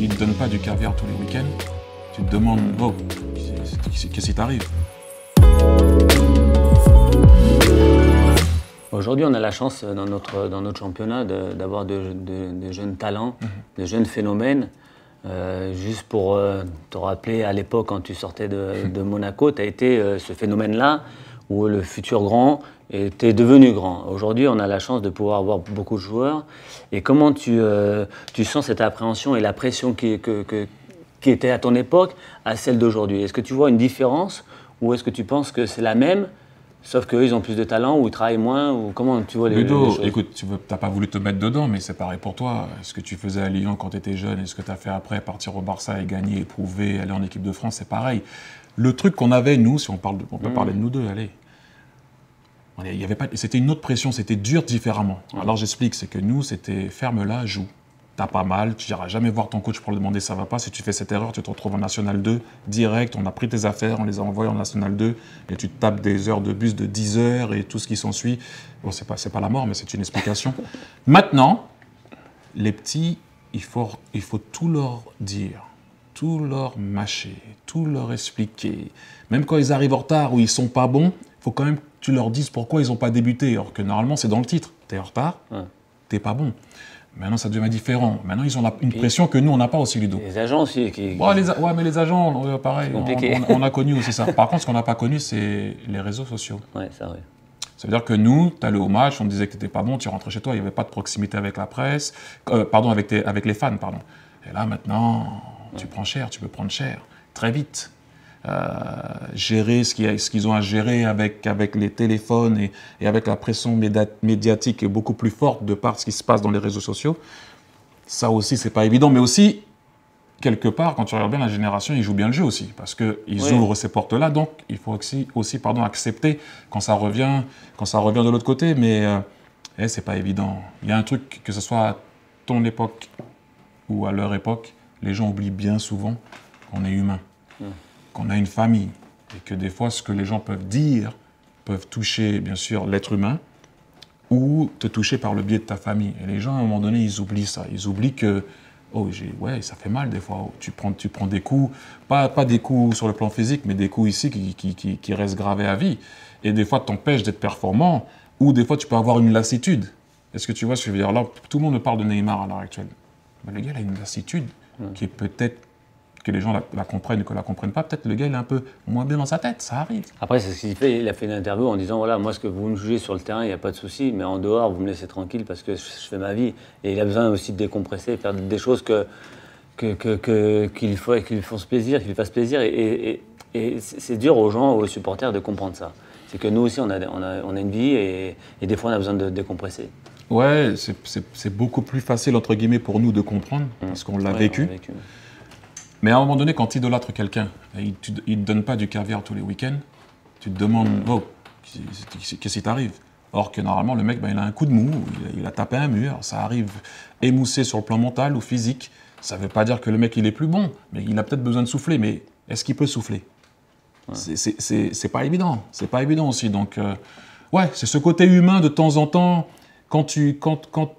ne te donnent pas du caviar tous les week-ends, tu te demandes, oh, qu'est-ce qui t'arrive? Aujourd'hui, on a la chance dans notre championnat d'avoir de jeunes talents, de jeunes phénomènes. Juste pour te rappeler, à l'époque, quand tu sortais de Monaco, tu as été ce phénomène-là, où le futur grand était devenu grand. Aujourd'hui, on a la chance de pouvoir avoir beaucoup de joueurs. Et comment tu sens cette appréhension et la pression qui était à ton époque à celle d'aujourd'hui? Est-ce que tu vois une différence ou est-ce que tu penses que c'est la même, sauf qu'eux, ils ont plus de talent ou ils travaillent moins ou comment tu vois les choses? Écoute, tu n'as pas voulu te mettre dedans, mais c'est pareil pour toi. Ce que tu faisais à Lyon quand tu étais jeune et ce que tu as fait après, partir au Barça et gagner, éprouver, aller en équipe de France, c'est pareil. Le truc qu'on avait, nous, si on peut parler de nous deux, allez. C'était une autre pression, c'était dur différemment. Alors j'explique, c'est que nous, c'était ferme-la, joue. T'as pas mal, tu n'iras jamais voir ton coach pour lui demander ça va pas. Si tu fais cette erreur, tu te retrouves en National 2, direct, on a pris tes affaires, on les a envoyées en National 2, et tu te tapes des heures de bus de 10 heures et tout ce qui s'ensuit. Bon, c'est pas la mort, mais c'est une explication. Maintenant, les petits, il faut tout leur dire, tout leur mâcher, tout leur expliquer. Même quand ils arrivent en retard ou ils sont pas bons, il faut quand même que tu leur dises pourquoi ils n'ont pas débuté, alors que normalement, c'est dans le titre. Tu es en retard, t'es pas bon. Maintenant, ça devient différent. Maintenant, ils ont une pression que nous, on n'a pas aussi, Ludo. Les agents aussi. Ouais, mais les agents, pareil, on a connu aussi ça. Par contre, ce qu'on n'a pas connu, c'est les réseaux sociaux. Ouais, ça, oui. Ça veut dire que nous, tu allais au match, on te disait que tu n'étais pas bon, tu rentrais chez toi, il n'y avait pas de proximité avec la presse, avec les fans, pardon. Et là, maintenant, tu prends cher, tu peux prendre cher, très vite. Gérer ce qu'ils ont à gérer avec les téléphones et avec la pression médiatique est beaucoup plus forte de par ce qui se passe dans les réseaux sociaux. Ça aussi, c'est pas évident. Mais aussi, quelque part, quand tu regardes bien la génération, ils jouent bien le jeu aussi. Parce qu'ils ouvrent ces portes-là. Donc, il faut aussi accepter quand ça revient de l'autre côté. Mais c'est pas évident. Il y a un truc, que ce soit à ton époque ou à leur époque, les gens oublient bien souvent qu'on est humain. Qu'on a une famille et que des fois, ce que les gens peuvent dire peuvent toucher, bien sûr, l'être humain ou te toucher par le biais de ta famille. Et les gens, à un moment donné, ils oublient ça. Ils oublient que, ça fait mal des fois. Tu prends des coups, pas des coups sur le plan physique, mais des coups ici qui restent gravés à vie. Et des fois, t'empêchent d'être performant ou des fois, tu peux avoir une lassitude. Est-ce que tu vois ce que je veux dire? Là, tout le monde me parle de Neymar à l'heure actuelle. Mais le gars, il a une lassitude qui est peut-être que les gens la comprennent ou que la comprennent pas, peut-être le gars il est un peu moins bien dans sa tête, ça arrive. Après, c'est ce qu'il fait, il a fait une interview en disant voilà, moi ce que vous me jugez sur le terrain, il n'y a pas de souci, mais en dehors, vous me laissez tranquille parce que je fais ma vie. Et il a besoin aussi de décompresser, faire des choses qu'il fassent plaisir, qu'il lui fassent plaisir. Et c'est dur aux gens, aux supporters de comprendre ça. C'est que nous aussi, on a une vie et des fois, on a besoin de décompresser. Ouais, c'est beaucoup plus facile, entre guillemets, pour nous de comprendre, parce qu'on l'a vécu. Mais à un moment donné, quand tu idolâtres quelqu'un, il ne te donne pas du caviar tous les week-ends, tu te demandes, oh, qu'est-ce qui t'arrive? Or que normalement, le mec, il a un coup de mou, il a tapé un mur, ça arrive émoussé sur le plan mental ou physique. Ça ne veut pas dire que le mec, il est plus bon, mais il a peut-être besoin de souffler. Mais est-ce qu'il peut souffler? C'est pas évident. C'est pas évident aussi. Donc, c'est ce côté humain de temps en temps. Quand tu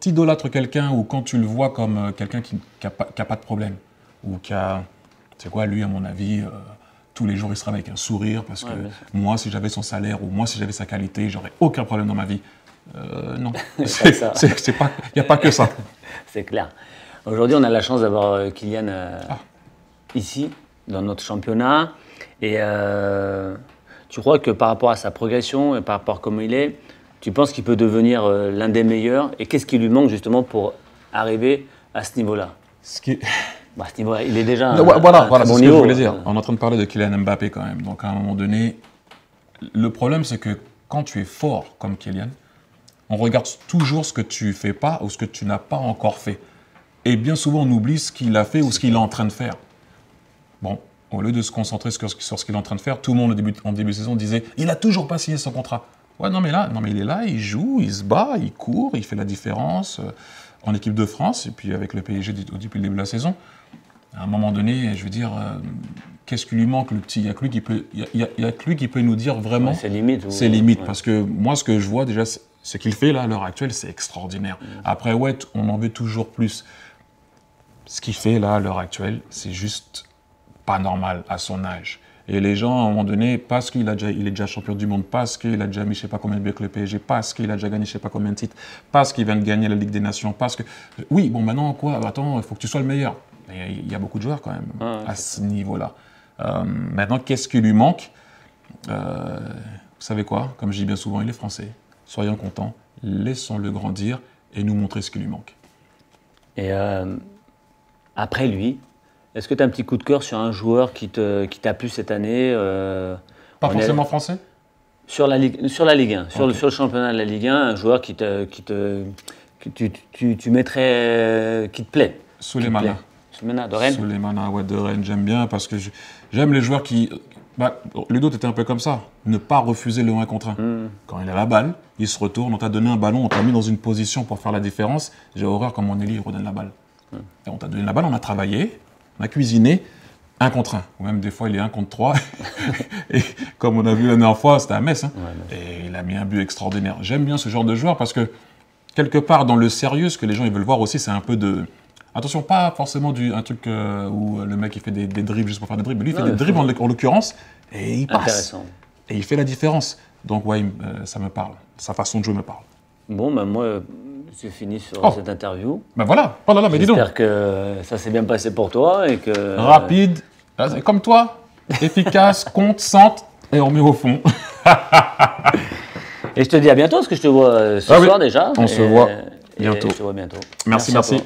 idolâtres quelqu'un ou quand tu le vois comme quelqu'un qui n'a pas de problème, ou qui a, tu sais quoi, lui, à mon avis, tous les jours, il sera avec un sourire parce que moi, si j'avais son salaire ou moi, si j'avais sa qualité, j'aurais aucun problème dans ma vie. Non, il n'y a pas que ça. C'est clair. Aujourd'hui, on a la chance d'avoir Kylian ici, dans notre championnat. Et tu crois que par rapport à sa progression et par rapport à comment il est, tu penses qu'il peut devenir l'un des meilleurs? Et qu'est-ce qui lui manque justement pour arriver à ce niveau-là? À ce niveau-là, il est déjà voilà, c'est ce que je voulais dire. On est en train de parler de Kylian Mbappé quand même. Donc à un moment donné, le problème c'est que quand tu es fort comme Kylian, on regarde toujours ce que tu fais pas ou ce que tu n'as pas encore fait. Et bien souvent, on oublie ce qu'il a fait ou ce qu'il est en train de faire. Bon, au lieu de se concentrer sur ce qu'il est en train de faire, tout le monde en début de saison disait « il a toujours pas signé son contrat ». Ouais, mais il est là, il joue, il se bat, il court, il fait la différence en équipe de France et puis avec le PSG depuis le début de la saison. À un moment donné, je veux dire, qu'est-ce qui lui manque, le petit? Il n'y a que lui qui peut nous dire vraiment ses limites. Ses limites, parce que moi, ce que je vois déjà, ce qu'il fait là à l'heure actuelle, c'est extraordinaire. Après, on en veut toujours plus. ce qu'il fait là, à l'heure actuelle, c'est juste pas normal à son âge. Et les gens, à un moment donné, parce qu'il il est déjà champion du monde, parce qu'il a déjà mis je ne sais pas combien de buts avec le PSG, parce qu'il a déjà gagné je ne sais pas combien de titres, parce qu'il vient de gagner la Ligue des Nations, parce que... Oui, bon, maintenant, quoi, attends, il faut que tu sois le meilleur. Il y a beaucoup de joueurs quand même à ce niveau-là. Maintenant, qu'est-ce qui lui manque? Vous savez quoi? Comme je dis bien souvent, il est français. Soyons contents, laissons-le grandir et nous montrer ce qui lui manque. Et après lui, est-ce que tu as un petit coup de cœur sur un joueur qui t'a plu cette année Pas forcément français? Sur la Ligue 1, sur le championnat de la Ligue 1, un joueur que tu mettrais, qui te plaît? Souleymana. Souleymana de Rennes? Souleymana, ouais, de Rennes, j'aime bien parce que j'aime les joueurs qui... Ludo, était un peu comme ça. Ne pas refuser le 1 contre 1. Quand il a la balle, il se retourne, on t'a donné un ballon, on t'a mis dans une position pour faire la différence. J'ai horreur quand mon ailier redonne la balle. Et on t'a donné la balle, on a travaillé, on a cuisiné, 1 contre 1. Ou même des fois, il est 1 contre 3. Et comme on a vu la dernière fois, c'était à Metz. Hein. Ouais, et il a mis un but extraordinaire. J'aime bien ce genre de joueur parce que, quelque part, dans le sérieux, ce que les gens ils veulent voir aussi, c'est un peu de... Attention, pas forcément un truc où le mec il fait des dribbles juste pour faire des dribbles. Lui, il fait des dribbles en l'occurrence et il passe. Intéressant. Et il fait la différence. Donc, ouais, ça me parle. Sa façon de jouer me parle. Bon, ben moi, c'est fini sur cette interview. Ben voilà. Oh là là, mais dis donc. J'espère que ça s'est bien passé pour toi et que... Rapide, comme toi, efficace, concentre et on met au fond. Et je te dis à bientôt, parce que je te vois ce soir déjà. On se voit bientôt. Je te vois bientôt. Merci.